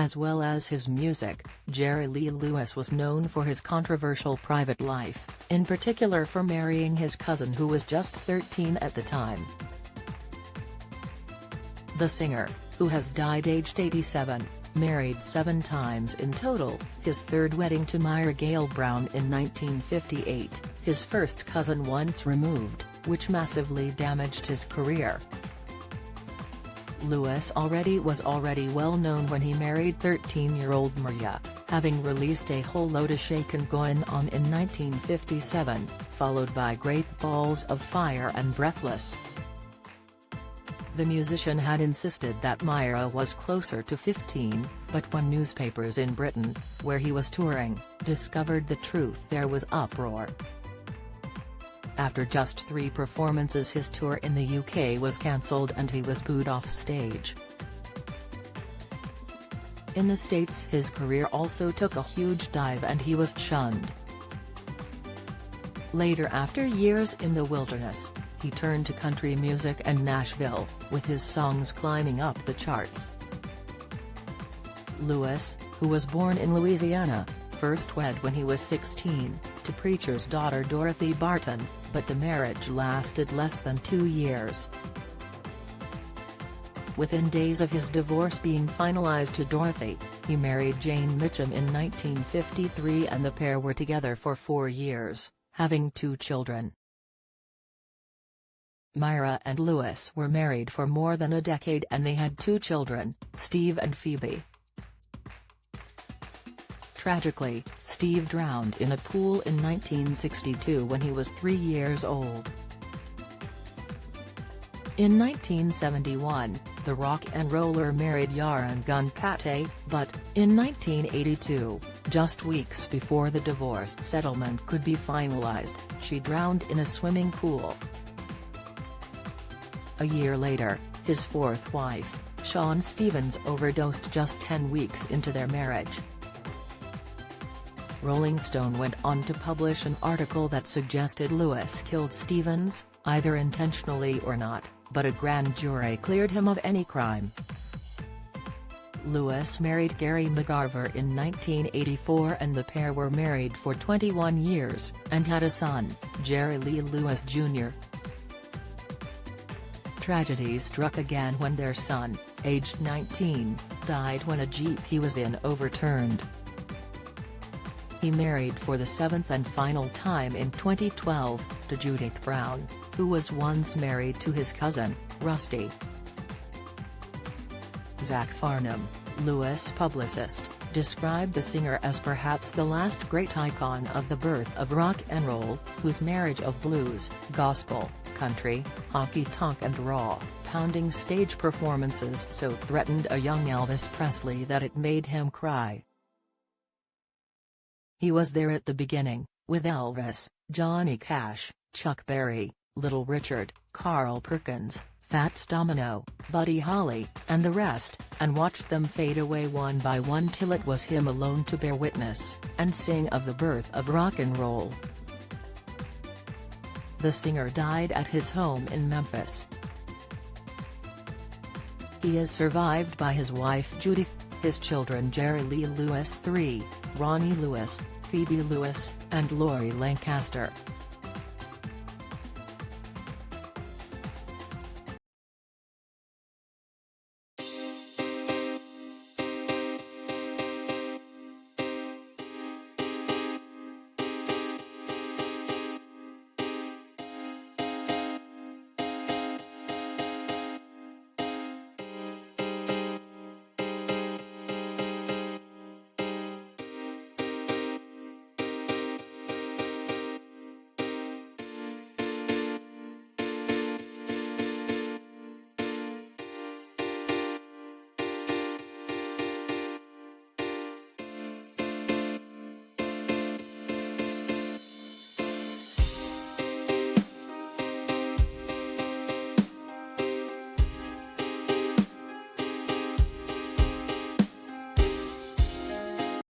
As well as his music, Jerry Lee Lewis was known for his controversial private life, in particular for marrying his cousin who was just 13 at the time. The singer, who has died aged 87, married 7 times in total, his third wedding to Myra Gale Brown in 1958, his first cousin once removed, which massively damaged his career. Lewis was already well known when he married 13-year-old Maria, having released A Whole Lotta Shakin' Goin' On in 1957, followed by Great Balls of Fire and Breathless. The musician had insisted that Myra was closer to 15, but when newspapers in Britain, where he was touring, discovered the truth, there was uproar. After just 3 performances, his tour in the UK was cancelled and he was booed off stage. In the States, his career also took a huge dive and he was shunned. Later, after years in the wilderness, he turned to country music and Nashville, with his songs climbing up the charts. Lewis, who was born in Louisiana, first wed when he was 16, to preacher's daughter Dorothy Barton, but the marriage lasted less than 2 years. Within days of his divorce being finalized to Dorothy, he married Jane Mitchum in 1953 and the pair were together for 4 years, having 2 children. Myra and Lewis were married for more than a decade and they had 2 children, Steve and Phoebe. Tragically, Steve drowned in a pool in 1962 when he was 3 years old. In 1971, the rock and roller married Yaron Gun Pate, but, in 1982, just weeks before the divorce settlement could be finalized, she drowned in a swimming pool. A year later, his 4th wife, Shawn Stevens, overdosed just 10 weeks into their marriage. Rolling Stone went on to publish an article that suggested Lewis killed Stevens, either intentionally or not, but a grand jury cleared him of any crime. Lewis married Gary McGarver in 1984 and the pair were married for 21 years, and had a son, Jerry Lee Lewis Jr. Tragedy struck again when their son, aged 19, died when a Jeep he was in overturned. He married for the 7th and final time in 2012, to Judith Brown, who was once married to his cousin, Rusty. Zach Farnham, Lewis' publicist, described the singer as perhaps the last great icon of the birth of rock and roll, whose marriage of blues, gospel, country, honky-tonk and raw-pounding stage performances so threatened a young Elvis Presley that it made him cry. He was there at the beginning, with Elvis, Johnny Cash, Chuck Berry, Little Richard, Carl Perkins, Fats Domino, Buddy Holly, and the rest, and watched them fade away one by one till it was him alone to bear witness, and sing of the birth of rock and roll. The singer died at his home in Memphis. He is survived by his wife Judith, his children Jerry Lee Lewis III, Ronnie Lewis, Phoebe Lewis, and Lori Lancaster.